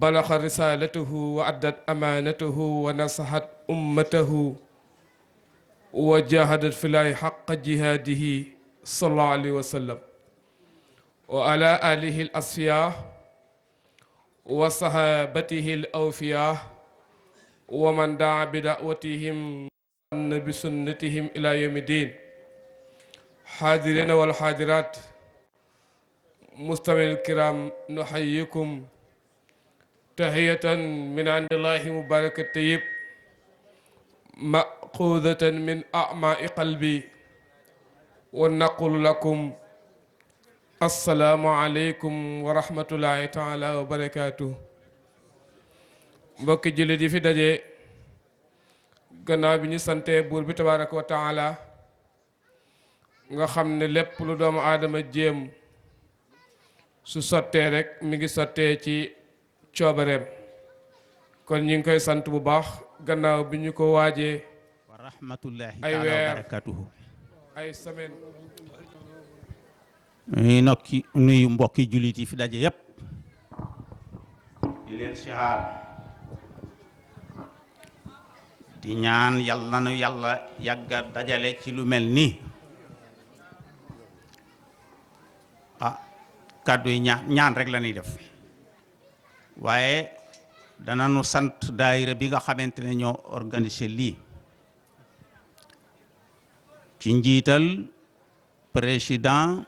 بلغ رسالته وأدت أمانته ونصحت أمته وجاهدت في الله حق جهاده صلى الله عليه وسلم وعلى آله الأصفياء وصحابته الأوفياء ومن دعا بدعوتهم بسنتهم إلى يوم الدين. حاضرين والحاضرات مستمعي الكرام، نحييكم tahiyatan min indillahi mubarakat tayyib maqudatan min a'ma'i qalbi wa naqulu lakum assalaamu aleykum wa rahmatullahi taala wa barakatuh. mbokki jullit yi fi daje gannaaw bi ñu sante buur bi tabaraka wa taala nga xam ne lépp lu doomu aadama jéem su sottee rek mi ngi sottee ci coobareem kon ñu ngi koy sant bu baax gannaaw bi ñu ko waajee wa rahmatullahi ay taala wa weer barakatuhu. ay semaine ñuy nokki nuyu mbokki jullit yi fi daje yépp di leen siyaar di ñaan yàlla nu yàlla yàgga dajale ci lu mel nii kàddu yi ñaan rek la ñuy def waaye dana nu sant daayira bi nga xamante ne ñoo organisé lii ci njiital président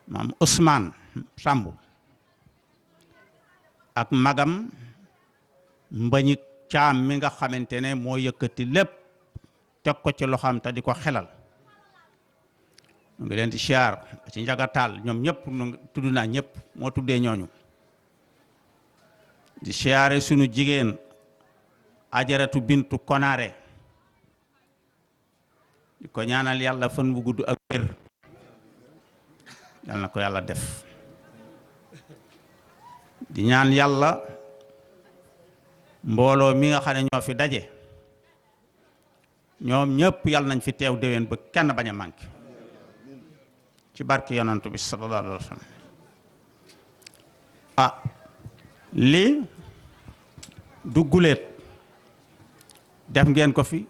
maam Ousmane Samb ak magam Mbañik Caam mi nga xamante ne moo yëkkati lépp teg ko ci loxoom te di ko xelal mu ngi leen di siyaar ci njagataal ñoom ñëpp tudd naa ñëpp moo tuddee ñooñu di siyaare sunu jigéen ajaratu bintu konaare di ko ñaanal yàlla fan bu gudd ak wér yal na ko yàlla def di ñaan yàlla mbooloo mi nga xam ne ñoo fi daje ñoom ñëpp yàlla nañ fi teew déwén ba kenn bañ a manqué ci barke yonantu bi sallallahu alayhi wa sallam lii du guléet def ngeen ko fi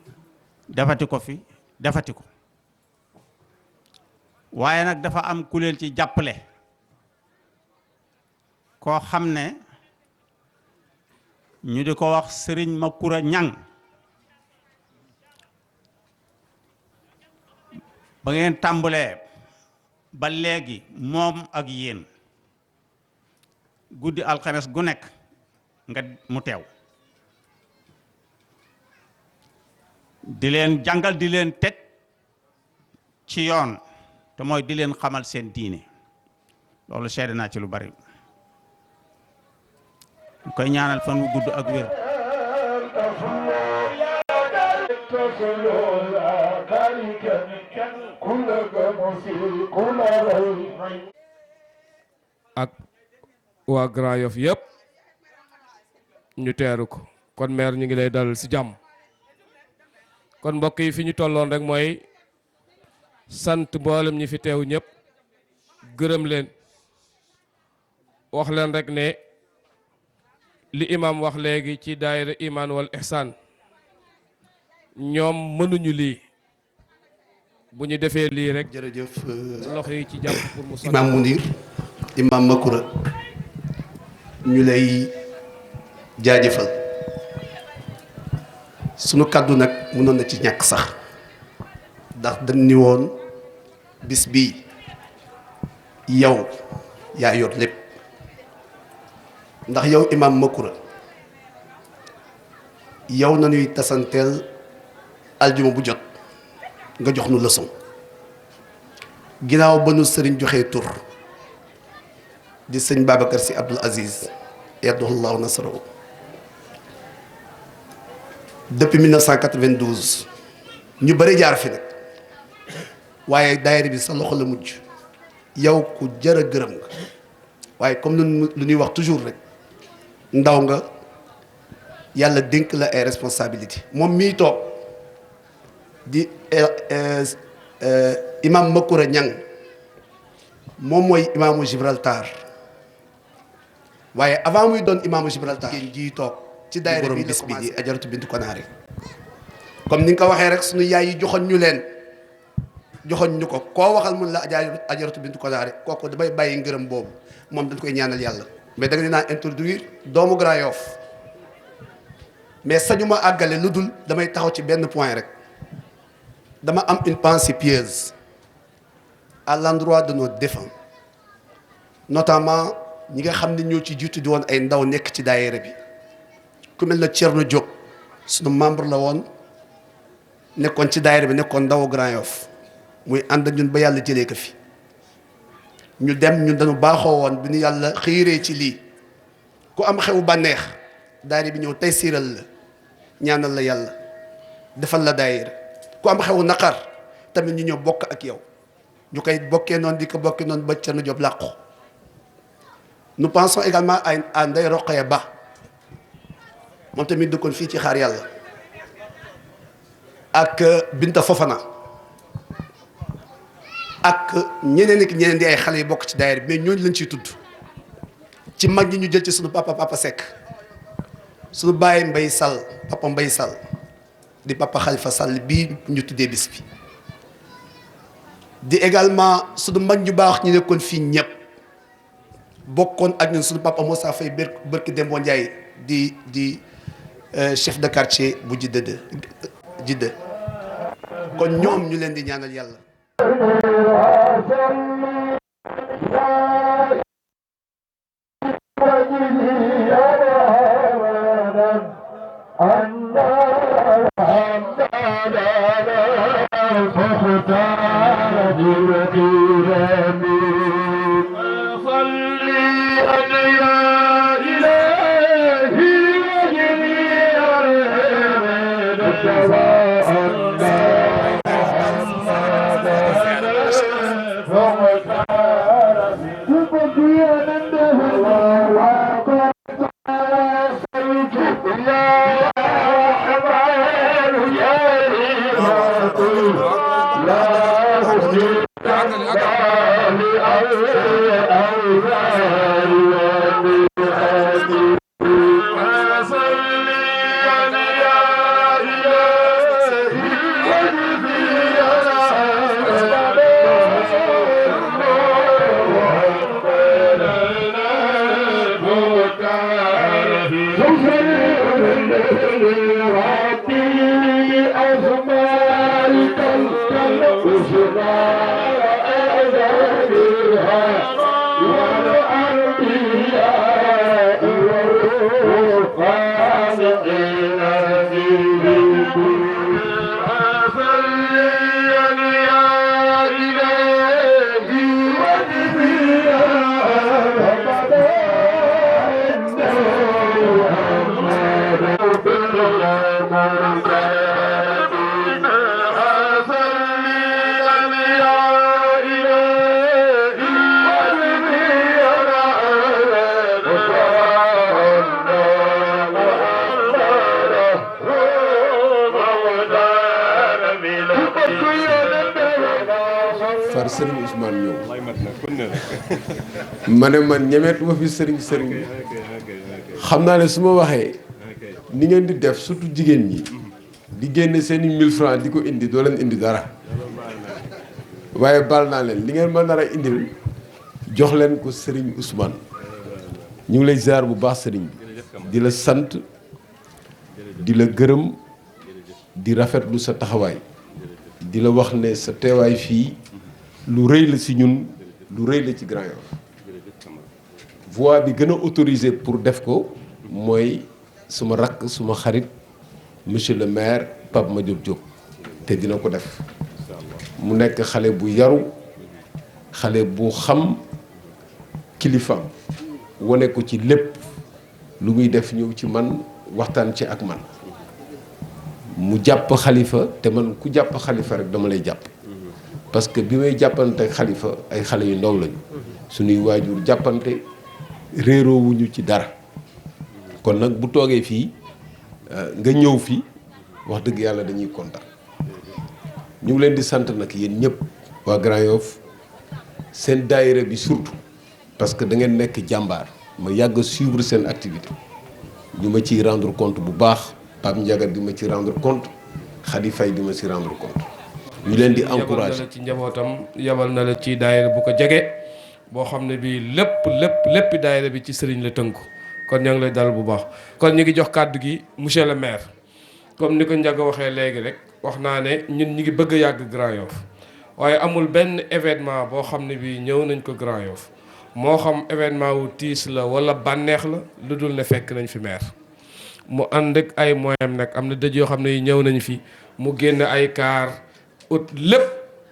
defati ko fi defati ko waaye nag dafa am ku leen ci jàppale koo xam ne ñu di ko wax sëriñ Makura Ñang ba ngeen tàmbalee ba léegi moom ak yéen guddi alxames gu nekk nga mu teew di leen jàngal di leen teg ci yoon te mooy di leen xamal seen diine loolu seede naa ci lu bari ñu koy ñaanal fan wu gudd ak wér ak waa Grand Yoff yëpp ñu teeru ko kon maire ñu ngi lay dalal ci jàmm kon mbokk yi fi ñu tolloon rek mooy sant mboolem ñi fi teew ñëpp gërëm leen wax leen rek ne li imam wax léegi ci daayira iman wal ihsan ñoom mënuñu lii bu ñu defee lii rek jërëjëf loxo yi ci jàpp pour mu imam Mounir imam Makura ñu lay jaajëfal sunu kàddu nag mënoon na ci ñàkk sax ndax dañ ni woon bis bii yow yaa yor lépp ndax yow imam Makura yow nañuy tasanteel aljuma bu jot nga jox nu leçon ginnaaw ba nu sëriñ joxee tur di sëñ Babacar Sy Abdoul Aziz yadduhullahu nasrahu depuis 1992 ñu bëri jaar fi nag waaye daayira bi sa loxo la mujj yow ku jar a gërëm nga waaye comme lu ñuy wax toujours rek ndaw nga yàlla dénk la ay responsabilité moom mii toog di imam Makura Ñang moom mooy imaamu Gibraltar waaye avant muy doon imaamu Gibraltar ngeen ji toog ci daayira bi bis bi di ajaratu bintu konaari comme ni nga ko waxee rek suñu yaay yi joxoñ ñu leen joxoñ ñu ko koo waxal mun la ajaratu bintu konaari kooku damay bàyyi ngërëm boobu moom dañ koy ñaanal yàlla mais da nga dinaa introduire doomu Grand Yoff mais sañu ma àggale lu dul damay taxaw ci benn point rek dama am une pensée pieuse à l'endroit de nos défunts notamment ñi nga xam ne ñoo ci jiitu di woon ay ndaw nekk ci daayira bi ku mel na Thierno Diop sunu membre la woon nekkoon ci daayira bi nekkoon ndawu Grand Yoff muy ànd ak ñun ba yàlla jëlee ko fi ñu dem ñun dañu baaxoo woon bi ñu yàlla xiiree ci lii ku am xew bànneex daayira bi ñëw tey siiral la ñaanal la yàlla defal la daayira ku am xew naqar tamit ñu ñëw bokk ak yow ñu koy bokkee noonu di ko bokkee noonu ba Thierno Diop làqu. Nous pensons également à Ndeye Rokhaya Ba moom tamit dëkkoon fii ci Xaar Yàlla ak Binta Fofana ak ñeneen ak ñeneen di ay xale yu bokk ci daayira mais ñooñu lañ ciy tudd ci mag ñi ñu jël ci sunu papa Seck sunu baay Mbay Sall papa Mbay Sall di papa Khalifa Sall bii ñu tuddee bis bi di également sunu mag ñu baax ñu nekkoon fii ñëpp bokkoon ak ñun sunu papa Moussa Faye bërki Dembo Ndiaye di chef de quartier bu Jidda kon ñoom ñu leen di ñaanal yàlla. far Serigne Ousmane ñëw ma ne man ñemeetuma fi sëriñ xam naa ne su ma waxee ni ngeen di def surtout jigéen ñi di génne seeni 1000 francs di ko indi doo leen indi dara waaye baal naa leen li ngeen ma nar a indil jox leen ko Serigne Ousmane ñu ngi lay ziar bu baax Serigne bi di la sant di la gërëm di rafetlu sa taxawaay di la wax ne sa teewaay fii lu rëy la ci ñun lu rëy la ci Grand Yoff voie bi gën a autorisé pour def ko mooy suma rakk suma xarit monsieur le maire Pape Madiop Diop te dina ko def mu nekk xale bu yaru xale bu xam kilifaam wane ko ci lépp lu muy def ñëw ci man waxtaan ci ak man mu jàpp xalifa te man ku jàpp xalifa rek dama lay jàpp parce que bi may jàppante xalifa ay xale yu ndaw lañu suñuy waajur jàppante réeroowuñu ci dara kon nag bu toogee fii nga ñëw fi wax dëgg yàlla dañuy kontaan ñu ngi leen di sant nag yéen ñëpp waa Grand Yoff seen daayira bi surtout parce que da ngeen nekk jàmbaar ma yàgg a suivre seen activité ñu ma ciy rendre compte bu baax Pape Ndiaga di ma ci rendre compte Khady Faye di ma ci rendre compte ñu leen di encouragé yabal na la ci njabootam yabal na la ci daayira bu ko jege boo xam ne bii lépp daayira bi ci sëriñ la tënku kon ñoo ngi lay dal bu baax kon ñu ngi jox kàddu gi monsieur le maire comme ni ko Ndiaga waxee léegi rek wax naa ne ñun ñu ngi bëgg a yàgg Grand Yoff waaye amul benn événement boo xam ne bii ñëw nañ ko Grand Yoff moo xam événement wu tiis la wala bànneex la lu dul ne fekk nañ fi maire mu ànd ak ay moyens nag am na dëj yoo xam ne yi ñëw nañ fi mu génn ay kaar ut lépp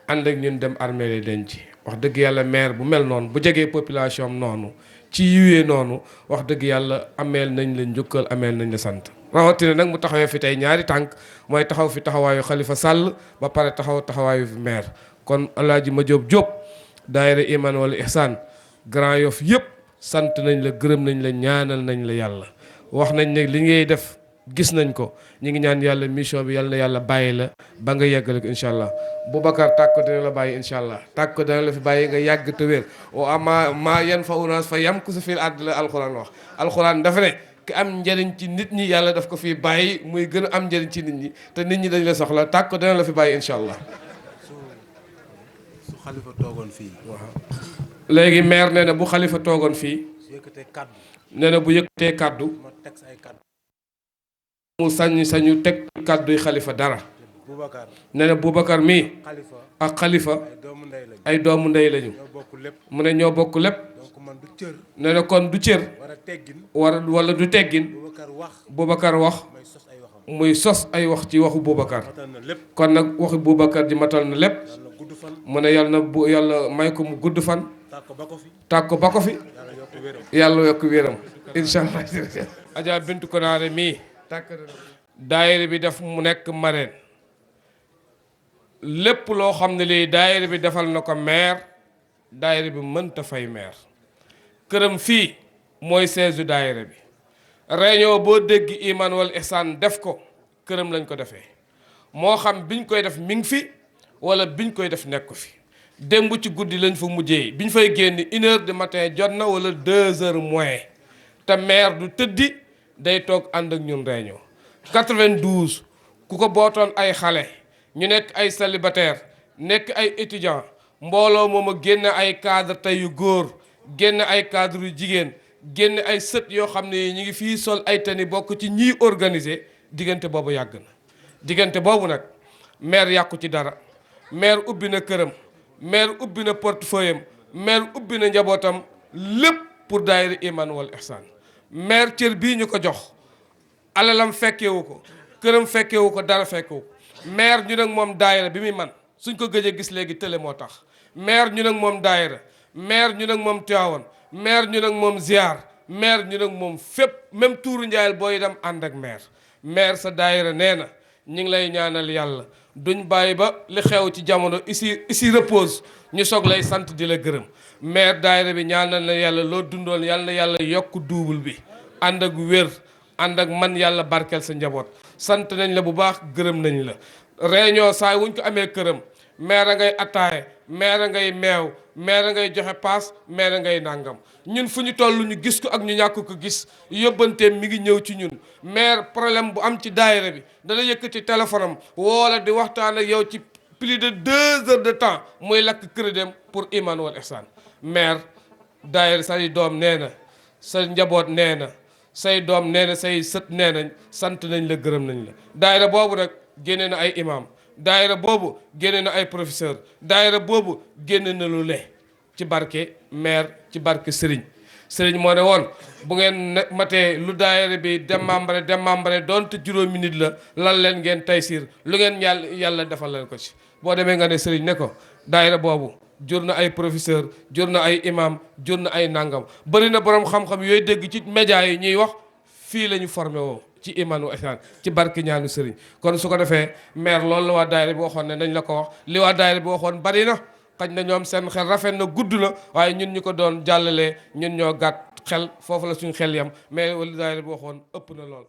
ànd ak ñun dem armée yi denc wax dëgg yàlla maire bu mel noonu bu jegee population am noonu ci yiwee noonu wax dëgg yàlla ameel nañ la njukkal ameel nañ la sant rawatina nag mu taxawee fi tey ñaari tànk mooy taxaw fi taxawaayu Khalifa Sall ba pare taxawaayu fi maire kon Alaaji Madiop Diop daayira Iman wal Ihsan Grand Yoff yëpp sant nañ la gërëm nañ la ñaanal nañ la yàlla wax nañ ne li ngay def gis nañ ko ñu ngi ñaan yàlla mission bi yàlla na yàlla bàyyi la ba nga yeggale ko incha allah Boubacar tàkko dina la bàyyi incha allah tàkko dina la fi bàyyi nga yàgg te wér wa ama maa yan fa unaas fa yam ku sa fil àdd la alxuraan wax alxuraan dafa ne ki am njëriñ ci nit ñi yàlla daf ko fi bàyyi muy gën a am njëriñ ci nit ñi te nit ñi dañ la soxla tàkko dina la fi bàyyi incha allah. su Khalifa toogoon fii. waaw léegi maire nee na bu Khalifa toogoon fii. su yëkkatee kaddu. nee na bu yëkkatee kaddu. ma teg ay kaddu. mu sañu teg kaddu yi Khalifa dara. Boubacar. nee na Boubacar mii. Khalifa. ak Khalifa. ay doomu ndey lañu. ay doomu ndey lañu. ñoo bokk lépp. mu ne ñoo bokk lépp. donc man du cër. nee na kon du cër. war a teggin. wala du teggin. Boubacar wax. Boubacar wax. may sos ay waxam. muy sos ay wax ci waxu Boubacar. matal na lépp. kon nag waxu Boubacar ji matal na lépp. yàlla na gudd fan. mu ne yàlla may ko mu gudd fan. tàkk ba ko fi. tàkk ba ko fi. yàlla yokk wéram. yàlla yokk wéram. incha allah. Adja Bintu Konaare mii. daayira bi def mu nekk marraine. lépp loo xam ne lii daayira bi defal na ko maire daayira bi mënta fay maire këram fii mooy siège daayira bi réunion boo dégg Iman wal Ihsan def ko këram lañ ko defee moo xam biñ koy def mi ngi fi wala biñ koy def nekk fi démb ci guddi lañ fa mujjee biñ fay génn 1h du matin jot na wala 2h moins te maire du tëddi day toog ànd ak ñun réunion 92 ku ko bootoon ay xale ñu nekk ay célibataire nekk ay étudiant mbooloo moom a génn ay cadre tey yu góor génn ay cadre yu jigéen génn ay sët yoo xam ne ñu ngi fii sol ay tani bokk ci ñiy organiser diggante boobu yàgg na diggante boobu nag maire yàqu ci dara maire ubbi na këram maire ubbi na portefeuille am maire ubbi na njabootam lépp pour daayira Iman wal Ihsan maire cër bii ñu ko jox alalam fekkewu ko këram fekkewu ko dara fekkewu ko maire ñu nag moom daayira bi muy man suñ ko gëjee gis léegi télé moo tax maire ñu nag moom daayira maire ñu nag moom Tiwaawan maire ñu nag moom ziar maire ñu nag moom fépp même tuuru njaayal booy dem ànd ak maire sa daayira nee na ñu ngi lay ñaanal yàlla duñ bàyyi ba li xew ci jamono ici repose ñu soog lay sant di la gërëm maire daayira bi ñaanal na yàlla loo dundoon yàlla na yàlla yokk duubul bi ànd ak wér ànd ak man yàlla barkeel sa njaboot sant nañ la bu baax gërëm nañ la réunion saa wuñ ko amee këram maire ngay attaaye maire ngay meew maire ngay joxe paas maire ngay nàngam ñun fu ñu toll ñu gis ko ak ñu ñàkk ko gis yóbbanteem mi ngi ñëw ci ñun maire problème bu am ci daayira bi dana yëkkati téléphone am wala di waxtaan ak yow ci plus de 2 heures de temps muy lakk crédit pour Iman wal Ihsan maire daayira say doom nee na sa njaboot nee na say doom nee na say sët nee nañ sant nañ la gërëm nañ la daayira boobu nag génne na ay imam daayira boobu génne na ay professeur daayira boobu génne na lu ne ci barke maire ci barke sëriñ moo ne woon bu ngeen matee lu daayira bi démembré doonte juróomi nit la lan leen ngeen taysiir lu ngeen yàlla defal leen ko ci boo demee nga ne sëriñ ne ko daayira boobu jur na ay professeur jur na ay imam jur na ay nangam bëri na borom xam-xam yooyu dégg ci média yi ñuy wax fii la ñu formé woo ci Iman wal Ihsan ci barke ñaanu sëriñ kon su ko defee maire loolu la waa daayira bi waxoon ne nañ la ko wax li waa daayira bi waxoon bari na xaj na ñoom seen xel rafet na gudd na waaye ñun ñu ko doon jàllalee ñun ñoo gàtt xel foofu la suñu xel yam mais li daayira bi waxoon ëpp na lool